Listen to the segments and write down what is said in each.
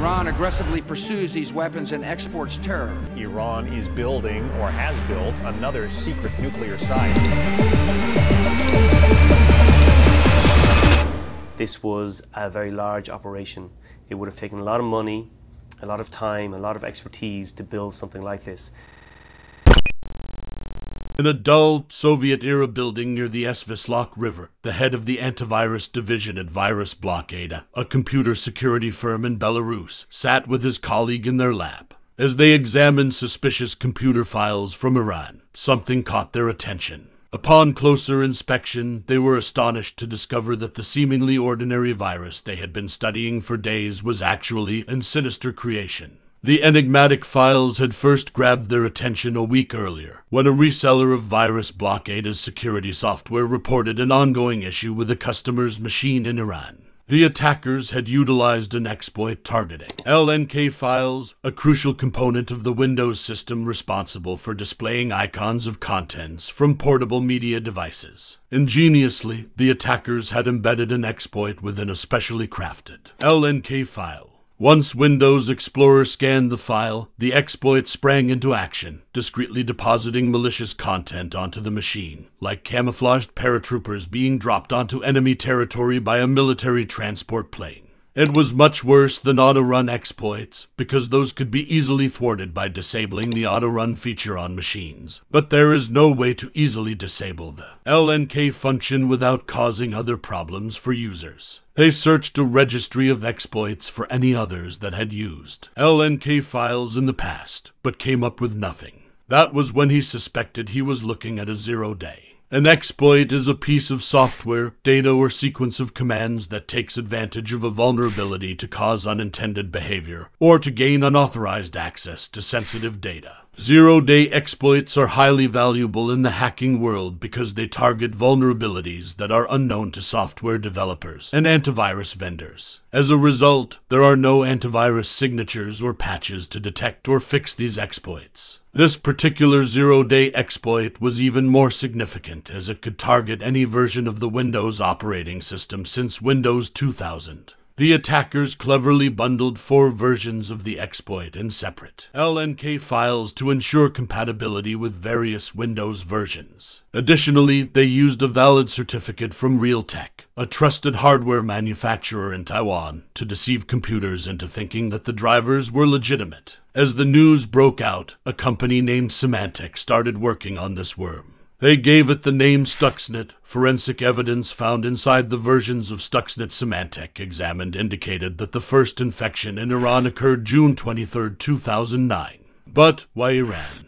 Iran aggressively pursues these weapons and exports terror. Iran is building, or has built, another secret nuclear site. This was a very large operation. It would have taken a lot of money, a lot of time, a lot of expertise to build something like this. In a dull, Soviet-era building near the Svislok River, the head of the antivirus division at Virus Blockade, a computer security firm in Belarus, sat with his colleague in their lab. As they examined suspicious computer files from Iran, something caught their attention. Upon closer inspection, they were astonished to discover that the seemingly ordinary virus they had been studying for days was actually a sinister creation. The enigmatic files had first grabbed their attention a week earlier, when a reseller of Virus Blockade's security software reported an ongoing issue with a customer's machine in Iran. The attackers had utilized an exploit targeting LNK files, a crucial component of the Windows system responsible for displaying icons of contents from portable media devices. Ingeniously, the attackers had embedded an exploit within a specially crafted LNK file. Once Windows Explorer scanned the file, the exploit sprang into action, discreetly depositing malicious content onto the machine, like camouflaged paratroopers being dropped onto enemy territory by a military transport plane. It was much worse than auto-run exploits, because those could be easily thwarted by disabling the auto-run feature on machines. But there is no way to easily disable the LNK function without causing other problems for users. They searched a registry of exploits for any others that had used LNK files in the past, but came up with nothing. That was when he suspected he was looking at a 0-day. An exploit is a piece of software, data, or sequence of commands that takes advantage of a vulnerability to cause unintended behavior, or to gain unauthorized access to sensitive data. 0-day exploits are highly valuable in the hacking world because they target vulnerabilities that are unknown to software developers and antivirus vendors. As a result, there are no antivirus signatures or patches to detect or fix these exploits. This particular 0-day exploit was even more significant as it could target any version of the Windows operating system since Windows 2000. The attackers cleverly bundled 4 versions of the exploit in separate LNK files to ensure compatibility with various Windows versions. Additionally, they used a valid certificate from Realtek, a trusted hardware manufacturer in Taiwan, to deceive computers into thinking that the drivers were legitimate. As the news broke out, a company named Symantec started working on this worm. They gave it the name Stuxnet. Forensic evidence found inside the versions of Stuxnet Symantec examined indicated that the first infection in Iran occurred June 23, 2009. But why Iran?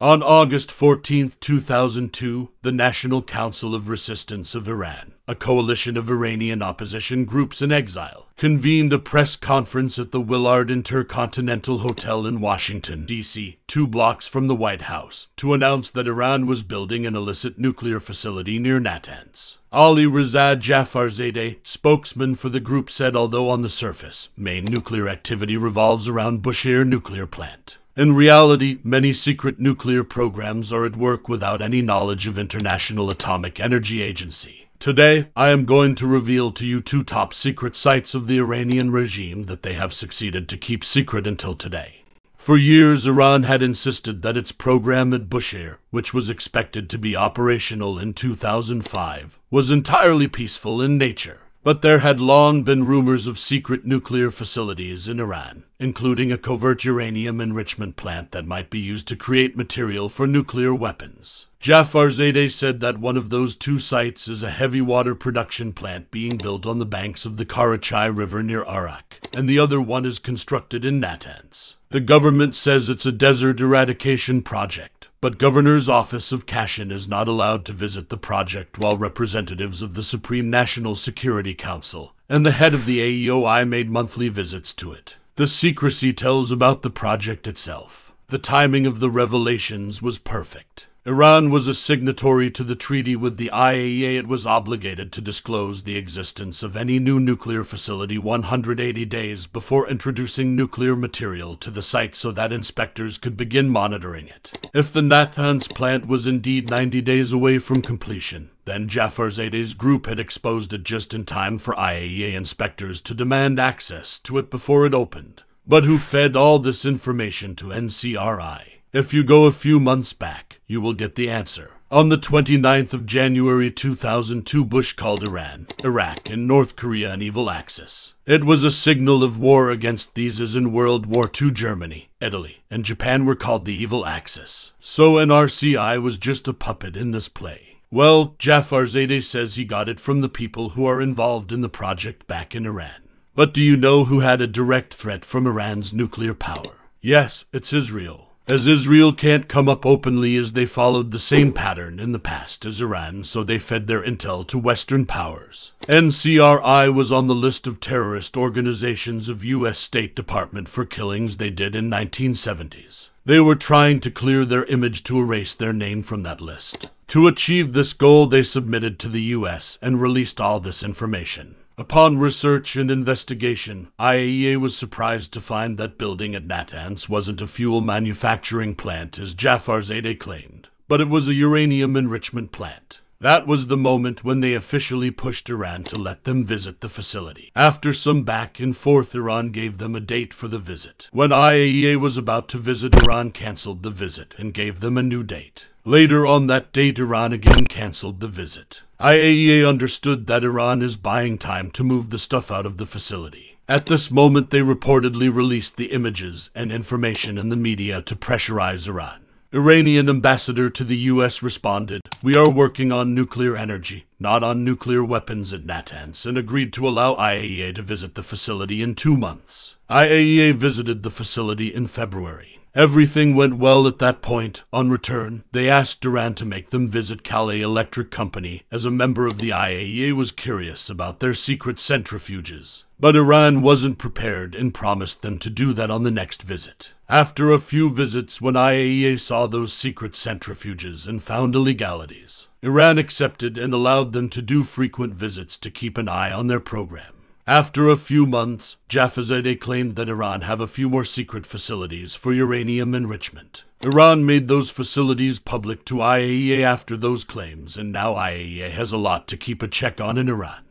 On August 14, 2002, the National Council of Resistance of Iran, a coalition of Iranian opposition groups in exile, convened a press conference at the Willard Intercontinental Hotel in Washington, D.C., 2 blocks from the White House, to announce that Iran was building an illicit nuclear facility near Natanz. Ali Reza Jafarzadeh, spokesman for the group, said although on the surface, main nuclear activity revolves around Bushehr nuclear plant, in reality, many secret nuclear programs are at work without any knowledge of International Atomic Energy Agency. Today, I am going to reveal to you 2 top secret sites of the Iranian regime that they have succeeded to keep secret until today. For years, Iran had insisted that its program at Bushehr, which was expected to be operational in 2005, was entirely peaceful in nature. But there had long been rumors of secret nuclear facilities in Iran, including a covert uranium enrichment plant that might be used to create material for nuclear weapons. Jafarzadeh said that one of those 2 sites is a heavy water production plant being built on the banks of the Karachay River near Arak, and the other one is constructed in Natanz. The government says it's a desert eradication project, but Governor's Office of Kashin is not allowed to visit the project while representatives of the Supreme National Security Council and the head of the AEOI made monthly visits to it. The secrecy tells about the project itself. The timing of the revelations was perfect. Iran was a signatory to the treaty with the IAEA. It was obligated to disclose the existence of any new nuclear facility 180 days before introducing nuclear material to the site so that inspectors could begin monitoring it. If the Natanz plant was indeed 90 days away from completion, then Jafarzadeh's group had exposed it just in time for IAEA inspectors to demand access to it before it opened. But who fed all this information to NCRI? If you go a few months back, you will get the answer. On the 29th of January 2002, Bush called Iran, Iraq, and North Korea an evil axis. It was a signal of war against these, as in World War II Germany, Italy, and Japan were called the evil axis. So NRCI was just a puppet in this play. Well, Jafarzadeh says he got it from the people who are involved in the project back in Iran. But do you know who had a direct threat from Iran's nuclear power? Yes, it's Israel. As Israel can't come up openly, as they followed the same pattern in the past as Iran, so they fed their intel to Western powers. NCRI was on the list of terrorist organizations of U.S. State Department for killings they did in 1970s. They were trying to clear their image to erase their name from that list. To achieve this goal, they submitted to the U.S. and released all this information. Upon research and investigation, IAEA was surprised to find that building at Natanz wasn't a fuel manufacturing plant as Jafarzadeh claimed, but it was a uranium enrichment plant. That was the moment when they officially pushed Iran to let them visit the facility. After some back and forth, Iran gave them a date for the visit. When IAEA was about to visit, Iran canceled the visit and gave them a new date. Later on that date, Iran again canceled the visit. IAEA understood that Iran is buying time to move the stuff out of the facility. At this moment, they reportedly released the images and information in the media to pressurize Iran. Iranian ambassador to the U.S. responded, "We are working on nuclear energy, not on nuclear weapons at Natanz," and agreed to allow IAEA to visit the facility in 2 months. IAEA visited the facility in February. Everything went well at that point. On return, they asked Iran to make them visit Calais Electric Company, as a member of the IAEA was curious about their secret centrifuges. But Iran wasn't prepared and promised them to do that on the next visit. After a few visits, when IAEA saw those secret centrifuges and found illegalities, Iran accepted and allowed them to do frequent visits to keep an eye on their program. After a few months, Jafarzadeh claimed that Iran have a few more secret facilities for uranium enrichment. Iran made those facilities public to IAEA after those claims, and now IAEA has a lot to keep a check on in Iran.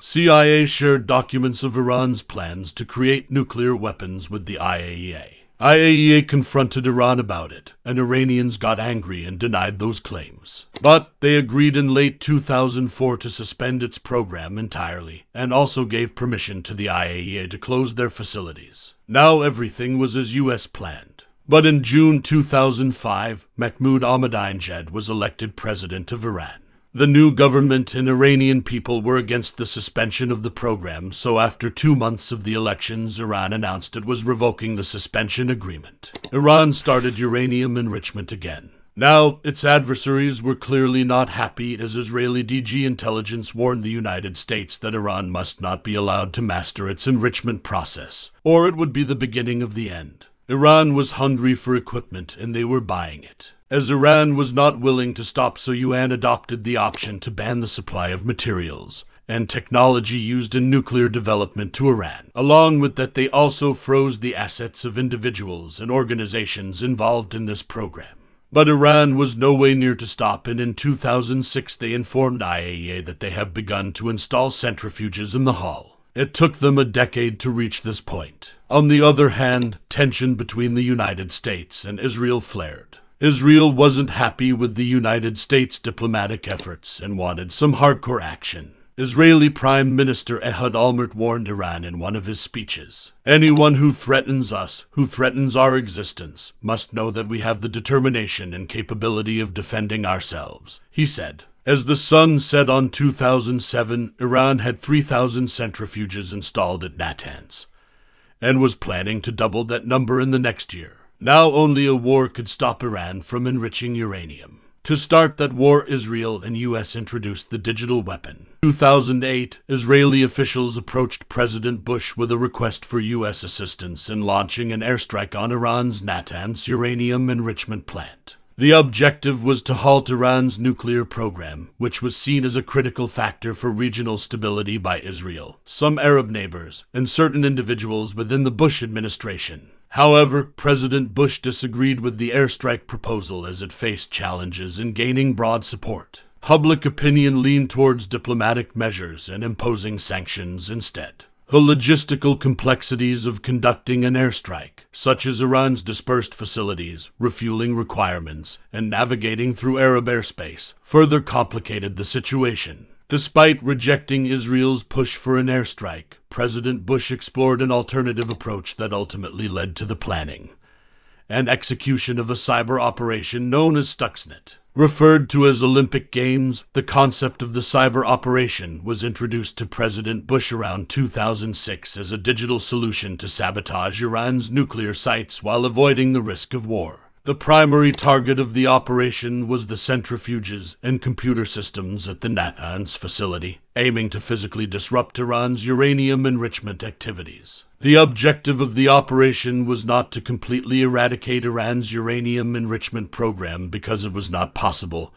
CIA shared documents of Iran's plans to create nuclear weapons with the IAEA. IAEA confronted Iran about it, and Iranians got angry and denied those claims. But they agreed in late 2004 to suspend its program entirely, and also gave permission to the IAEA to close their facilities. Now everything was as U.S. planned. But in June 2005, Mahmoud Ahmadinejad was elected president of Iran. The new government and Iranian people were against the suspension of the program, so after 2 months of the elections, Iran announced it was revoking the suspension agreement. Iran started uranium enrichment again. Now, its adversaries were clearly not happy, as Israeli DG intelligence warned the United States that Iran must not be allowed to master its enrichment process, or it would be the beginning of the end. Iran was hungry for equipment, and they were buying it. As Iran was not willing to stop, so UN adopted the option to ban the supply of materials and technology used in nuclear development to Iran. Along with that, they also froze the assets of individuals and organizations involved in this program. But Iran was no way near to stop, and in 2006 they informed IAEA that they have begun to install centrifuges in the hull. It took them a decade to reach this point. On the other hand, tension between the United States and Israel flared. Israel wasn't happy with the United States' diplomatic efforts and wanted some hardcore action. Israeli Prime Minister Ehud Olmert warned Iran in one of his speeches, "Anyone who threatens us, who threatens our existence, must know that we have the determination and capability of defending ourselves," he said. As the Sun said on 2007, Iran had 3,000 centrifuges installed at Natanz, and was planning to double that number in the next year. Now only a war could stop Iran from enriching uranium. To start that war, Israel and U.S. introduced the digital weapon. 2008, Israeli officials approached President Bush with a request for U.S. assistance in launching an airstrike on Iran's Natanz uranium enrichment plant. The objective was to halt Iran's nuclear program, which was seen as a critical factor for regional stability by Israel, some Arab neighbors, and certain individuals within the Bush administration. However, President Bush disagreed with the airstrike proposal as it faced challenges in gaining broad support. Public opinion leaned towards diplomatic measures and imposing sanctions instead. The logistical complexities of conducting an airstrike, such as Iran's dispersed facilities, refueling requirements, and navigating through Arab airspace, further complicated the situation. Despite rejecting Israel's push for an airstrike, President Bush explored an alternative approach that ultimately led to the planning and execution of a cyber operation known as Stuxnet. Referred to as Olympic Games, the concept of the cyber operation was introduced to President Bush around 2006 as a digital solution to sabotage Iran's nuclear sites while avoiding the risk of war. The primary target of the operation was the centrifuges and computer systems at the Natanz facility, aiming to physically disrupt Iran's uranium enrichment activities. The objective of the operation was not to completely eradicate Iran's uranium enrichment program because it was not possible,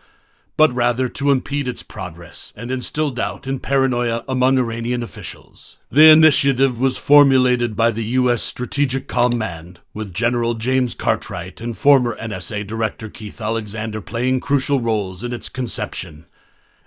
but rather to impede its progress and instill doubt and paranoia among Iranian officials. The initiative was formulated by the U.S. Strategic Command, with General James Cartwright and former NSA Director Keith Alexander playing crucial roles in its conception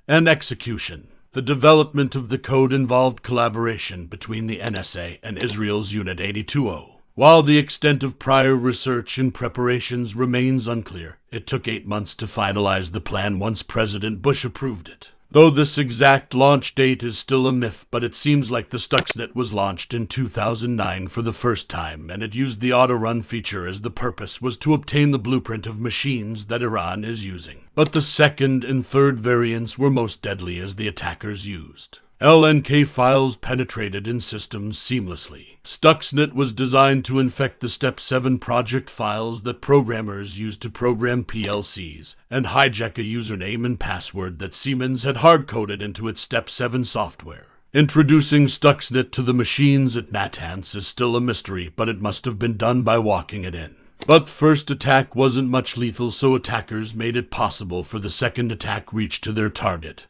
and execution. The development of the code involved collaboration between the NSA and Israel's Unit 820. While the extent of prior research and preparations remains unclear, it took 8 months to finalize the plan once President Bush approved it. Though this exact launch date is still a myth, but it seems like the Stuxnet was launched in 2009 for the first time, and it used the auto-run feature as the purpose was to obtain the blueprint of machines that Iran is using. But the second and third variants were most deadly as the attackers used LNK files penetrated in systems seamlessly. Stuxnet was designed to infect the Step 7 project files that programmers used to program PLCs and hijack a username and password that Siemens had hard-coded into its Step 7 software. Introducing Stuxnet to the machines at Natanz is still a mystery, but it must have been done by walking it in. But the first attack wasn't much lethal, so attackers made it possible for the second attack reach to their target,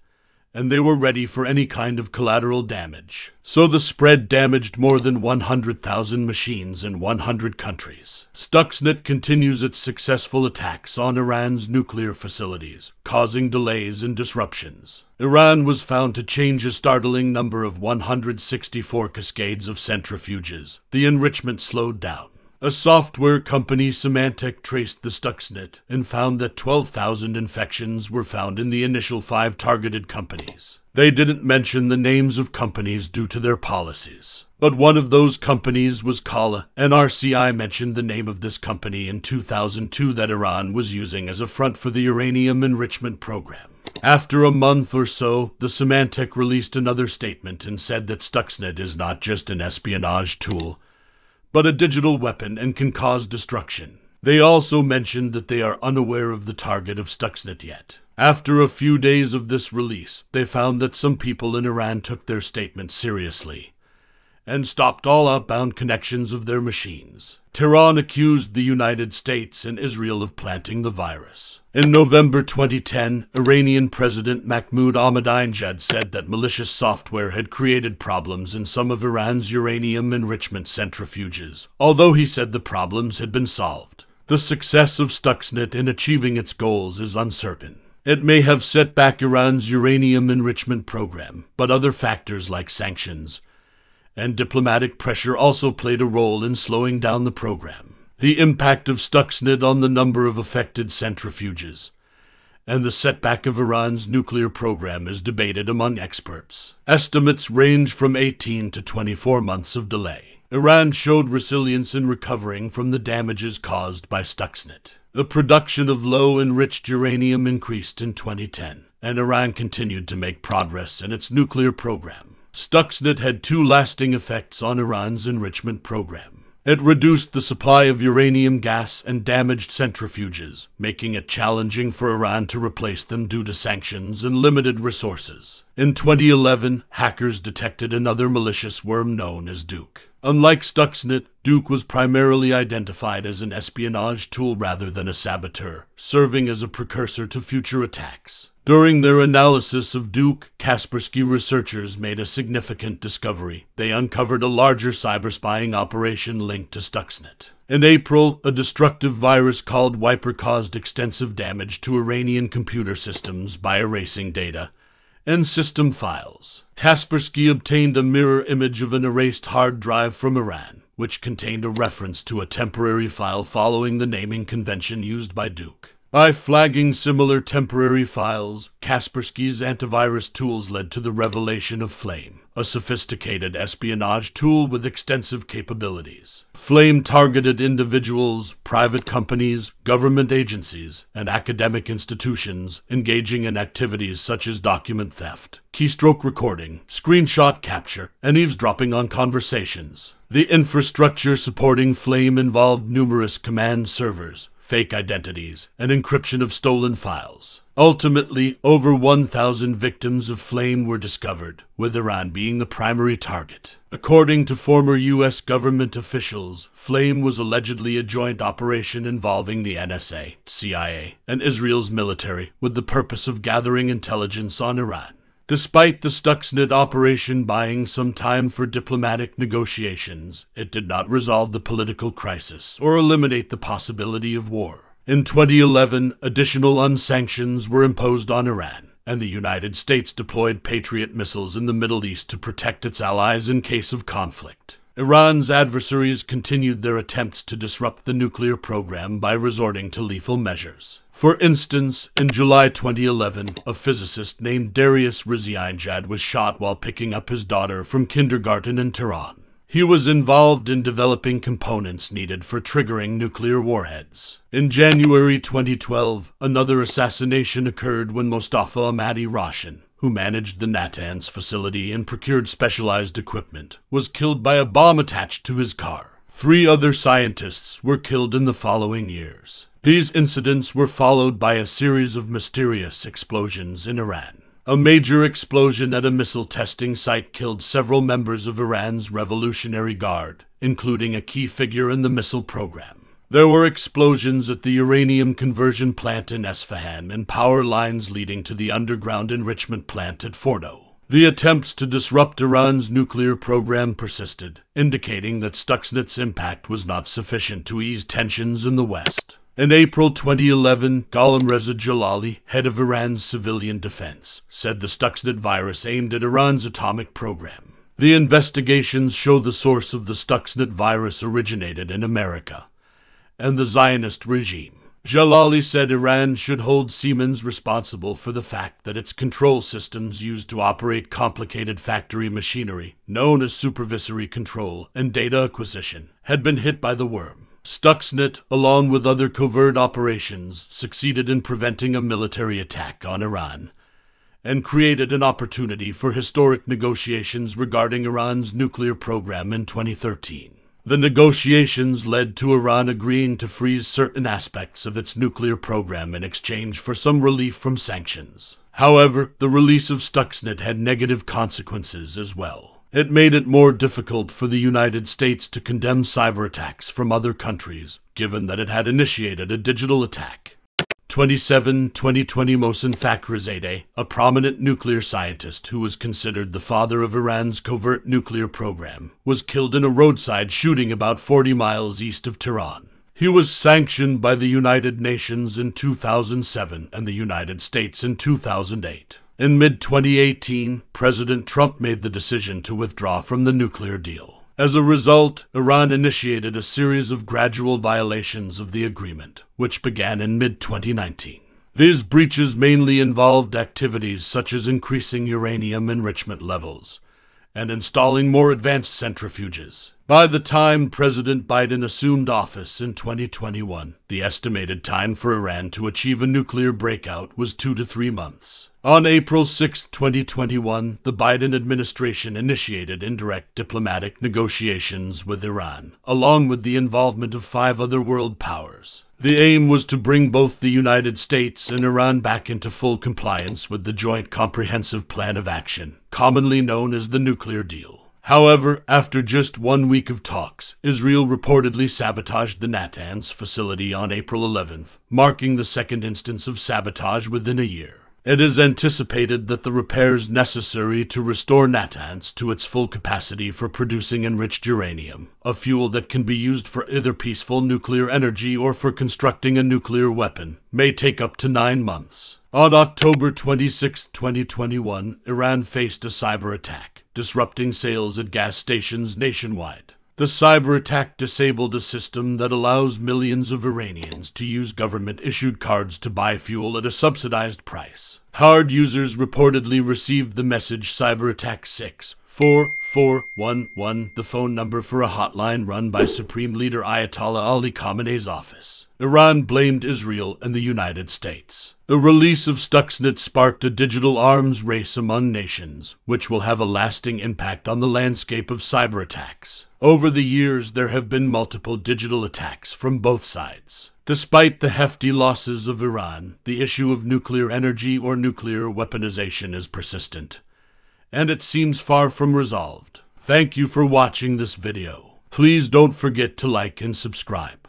and they were ready for any kind of collateral damage. So the spread damaged more than 100,000 machines in 100 countries. Stuxnet continues its successful attacks on Iran's nuclear facilities, causing delays and disruptions. Iran was found to change a startling number of 164 cascades of centrifuges. The enrichment slowed down. A software company, Symantec, traced the Stuxnet and found that 12,000 infections were found in the initial 5 targeted companies. They didn't mention the names of companies due to their policies, but one of those companies was Kala, and RCI mentioned the name of this company in 2002 that Iran was using as a front for the uranium enrichment program. After a month or so, the Symantec released another statement and said that Stuxnet is not just an espionage tool, but a digital weapon and can cause destruction. They also mentioned that they are unaware of the target of Stuxnet yet. After a few days of this release, they found that some people in Iran took their statement seriously and stopped all outbound connections of their machines. Tehran accused the United States and Israel of planting the virus. In November 2010, Iranian President Mahmoud Ahmadinejad said that malicious software had created problems in some of Iran's uranium enrichment centrifuges, although he said the problems had been solved. The success of Stuxnet in achieving its goals is uncertain. It may have set back Iran's uranium enrichment program, but other factors like sanctions and diplomatic pressure also played a role in slowing down the program. The impact of Stuxnet on the number of affected centrifuges and the setback of Iran's nuclear program is debated among experts. Estimates range from 18 to 24 months of delay. Iran showed resilience in recovering from the damages caused by Stuxnet. The production of low-enriched uranium increased in 2010, and Iran continued to make progress in its nuclear program. Stuxnet had 2 lasting effects on Iran's enrichment program. It reduced the supply of uranium gas and damaged centrifuges, making it challenging for Iran to replace them due to sanctions and limited resources. In 2011, hackers detected another malicious worm known as Duke. Unlike Stuxnet, Duke was primarily identified as an espionage tool rather than a saboteur, serving as a precursor to future attacks. During their analysis of Duke, Kaspersky researchers made a significant discovery. They uncovered a larger cyberspying operation linked to Stuxnet. In April, a destructive virus called Wiper caused extensive damage to Iranian computer systems by erasing data and system files. Kaspersky obtained a mirror image of an erased hard drive from Iran, which contained a reference to a temporary file following the naming convention used by Duke. By flagging similar temporary files, Kaspersky's antivirus tools led to the revelation of Flame, a sophisticated espionage tool with extensive capabilities. Flame targeted individuals, private companies, government agencies, and academic institutions engaging in activities such as document theft, keystroke recording, screenshot capture, and eavesdropping on conversations. The infrastructure supporting Flame involved numerous command servers, fake identities, and encryption of stolen files. Ultimately, over 1,000 victims of Flame were discovered, with Iran being the primary target. According to former U.S. government officials, Flame was allegedly a joint operation involving the NSA, CIA, and Israel's military, with the purpose of gathering intelligence on Iran. Despite the Stuxnet operation buying some time for diplomatic negotiations, it did not resolve the political crisis or eliminate the possibility of war. In 2011, additional unsanctions were imposed on Iran, and the United States deployed Patriot missiles in the Middle East to protect its allies in case of conflict. Iran's adversaries continued their attempts to disrupt the nuclear program by resorting to lethal measures. For instance, in July 2011, a physicist named Darius Rizianjad was shot while picking up his daughter from kindergarten in Tehran. He was involved in developing components needed for triggering nuclear warheads. In January 2012, another assassination occurred when Mostafa Ahmadi Roshan, who managed the Natanz facility and procured specialized equipment, was killed by a bomb attached to his car. 3 other scientists were killed in the following years. These incidents were followed by a series of mysterious explosions in Iran. A major explosion at a missile testing site killed several members of Iran's Revolutionary Guard, including a key figure in the missile program. There were explosions at the uranium conversion plant in Esfahan and power lines leading to the underground enrichment plant at Fordo. The attempts to disrupt Iran's nuclear program persisted, indicating that Stuxnet's impact was not sufficient to ease tensions in the West. In April 2011, Gholam Reza Jalali, head of Iran's civilian defense, said the Stuxnet virus aimed at Iran's atomic program. The investigations show the source of the Stuxnet virus originated in America and the Zionist regime. Jalali said Iran should hold Siemens responsible for the fact that its control systems used to operate complicated factory machinery, known as supervisory control and data acquisition, had been hit by the worm. Stuxnet, along with other covert operations, succeeded in preventing a military attack on Iran and created an opportunity for historic negotiations regarding Iran's nuclear program in 2013. The negotiations led to Iran agreeing to freeze certain aspects of its nuclear program in exchange for some relief from sanctions. However, the release of Stuxnet had negative consequences as well. It made it more difficult for the United States to condemn cyber attacks from other countries, given that it had initiated a digital attack. 2020 Mohsen Fakhrizadeh, a prominent nuclear scientist who was considered the father of Iran's covert nuclear program, was killed in a roadside shooting about 40 miles east of Tehran. He was sanctioned by the United Nations in 2007 and the United States in 2008. In mid-2018, President Trump made the decision to withdraw from the nuclear deal. As a result, Iran initiated a series of gradual violations of the agreement, which began in mid-2019. These breaches mainly involved activities such as increasing uranium enrichment levels and installing more advanced centrifuges. By the time President Biden assumed office in 2021, the estimated time for Iran to achieve a nuclear breakout was 2 to 3 months. On April 6, 2021, the Biden administration initiated indirect diplomatic negotiations with Iran, along with the involvement of 5 other world powers. The aim was to bring both the United States and Iran back into full compliance with the Joint Comprehensive Plan of Action, commonly known as the Nuclear Deal. However, after just 1 week of talks, Israel reportedly sabotaged the Natanz facility on April 11th, marking the second instance of sabotage within a year. It is anticipated that the repairs necessary to restore Natanz to its full capacity for producing enriched uranium, a fuel that can be used for either peaceful nuclear energy or for constructing a nuclear weapon, may take up to 9 months. On October 26, 2021, Iran faced a cyber attack, disrupting sales at gas stations nationwide. The cyber attack disabled a system that allows millions of Iranians to use government-issued cards to buy fuel at a subsidized price. Card users reportedly received the message Cyber Attack 64411, the phone number for a hotline run by Supreme Leader Ayatollah Ali Khamenei's office. Iran blamed Israel and the United States. The release of Stuxnet sparked a digital arms race among nations, which will have a lasting impact on the landscape of cyber attacks. Over the years, there have been multiple digital attacks from both sides. Despite the hefty losses of Iran, the issue of nuclear energy or nuclear weaponization is persistent, and it seems far from resolved. Thank you for watching this video. Please don't forget to like and subscribe.